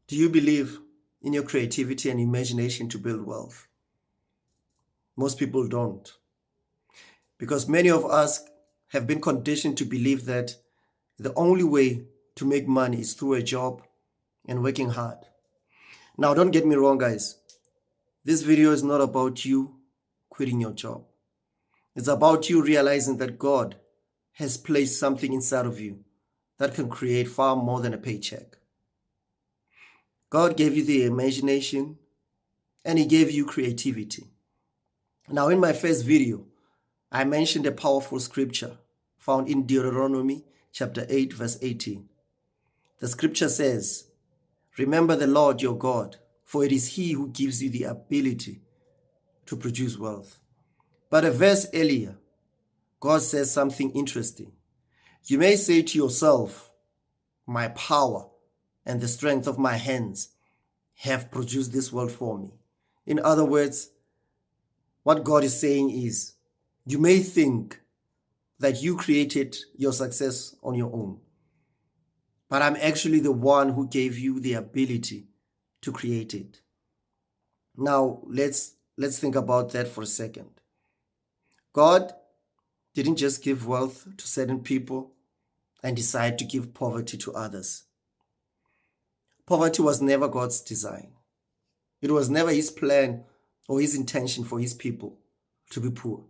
Do you believe in your creativity and imagination to build wealth? Most people don't, because many of us have been conditioned to believe that the only way to make money is through a job and working hard. Now, don't get me wrong, guys. This video is not about you quitting your job. It's about you realizing that God has placed something inside of you that can create far more than a paycheck. God gave you the imagination and He gave you creativity. Now, in my first video, I mentioned a powerful scripture found in Deuteronomy chapter 8, verse 18. The scripture says, "Remember the Lord your God, for it is He who gives you the ability to produce wealth." But a verse earlier, God says something interesting. You may say to yourself, "My power and the strength of my hands have produced this wealth for me." In other words, what God is saying is, you may think that you created your success on your own, but I'm actually the one who gave you the ability to create it. Now, let's think about that for a second. God didn't just give wealth to certain people and decide to give poverty to others. Poverty was never God's design. It was never His plan or His intention for His people to be poor,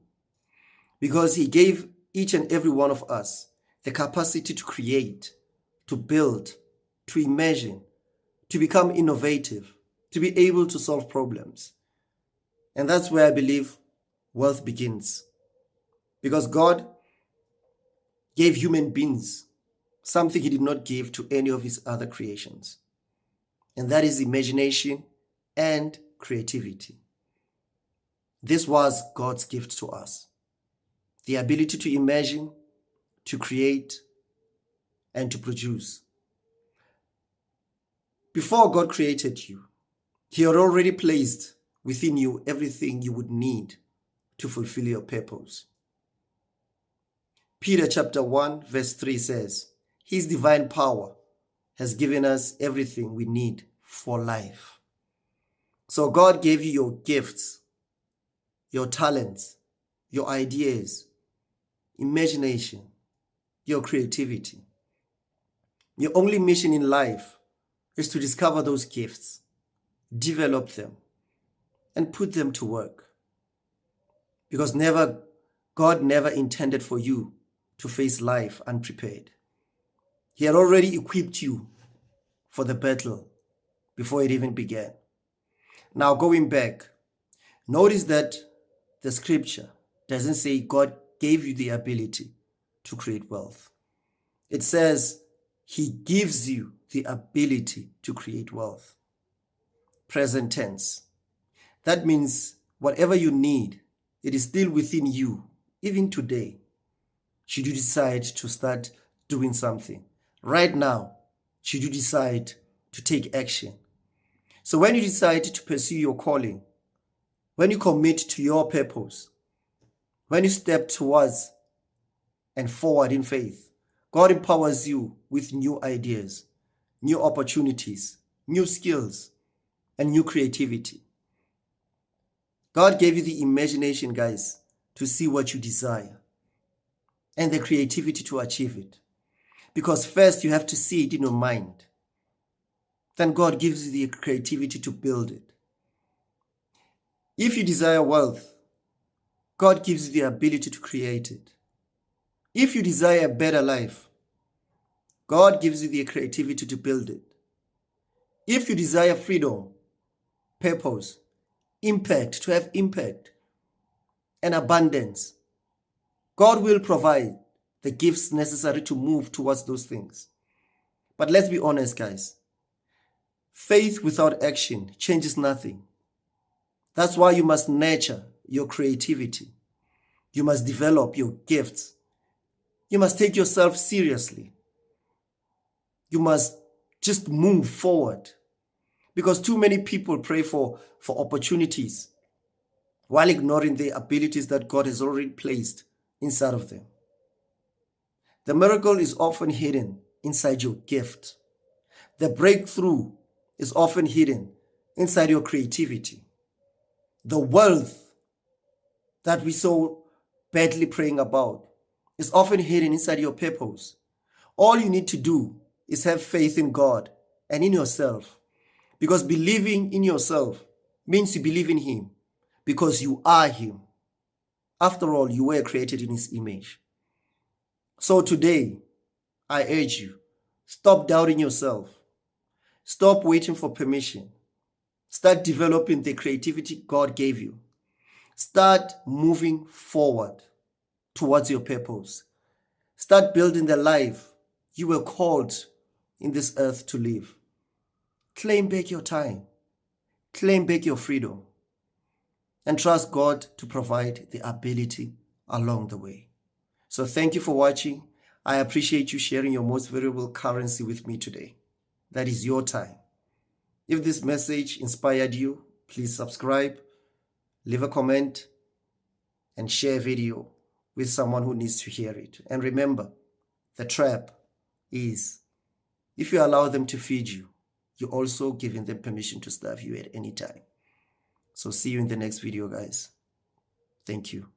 because He gave each and every one of us the capacity to create, to build, to imagine, to become innovative, to be able to solve problems. And that's where I believe wealth begins. Because God gave human beings something He did not give to any of His other creations. And that is imagination and creativity. This was God's gift to us. The ability to imagine, to create, and to produce. Before God created you, He had already placed within you everything you would need to fulfill your purpose. Peter chapter 1 verse 3 says, His divine power has given us everything we need for life. So God gave you your gifts, your talents, your ideas, imagination, your creativity. Your only mission in life is to discover those gifts, develop them, and put them to work. Because God never intended for you to face life unprepared. He had already equipped you for the battle before it even began. Now, going back, notice that the scripture doesn't say God gave you the ability to create wealth. It says He gives you the ability to create wealth. Present tense. That means whatever you need, it is still within you, even today. Should you decide to start doing something right now, should you decide to take action. So when you decide to pursue your calling, when you commit to your purpose, when you step towards and forward in faith, God empowers you with new ideas, new opportunities, new skills, and new creativity. God gave you the imagination, guys, to see what you desire, and the creativity to achieve it. Because first you have to see it in your mind. Then God gives you the creativity to build it. If you desire wealth, God gives you the ability to create it. If you desire a better life, God gives you the creativity to build it. If you desire freedom, purpose, impact, to have impact, and abundance, God will provide the gifts necessary to move towards those things. But let's be honest, guys. Faith without action changes nothing. That's why you must nurture your creativity. You must develop your gifts. You must take yourself seriously. You must just move forward. Because too many people pray for opportunities while ignoring the abilities that God has already placed inside of them. The miracle is often hidden inside your gift. The breakthrough is often hidden inside your creativity. The wealth that we so badly praying about is often hidden inside your purpose. All you need to do is have faith in God and in yourself, because believing in yourself means you believe in Him, because you are Him. After all, you were created in His image. So today, I urge you, stop doubting yourself. Stop waiting for permission. Start developing the creativity God gave you. Start moving forward towards your purpose. Start building the life you were called in this earth to live. Claim back your time. Claim back your freedom. And trust God to provide the ability along the way. So thank you for watching. I appreciate you sharing your most valuable currency with me today. That is your time. If this message inspired you, please subscribe, leave a comment, and share a video with someone who needs to hear it. And remember, the trap is if you allow them to feed you, you're also giving them permission to starve you at any time. So see you in the next video, guys. Thank you.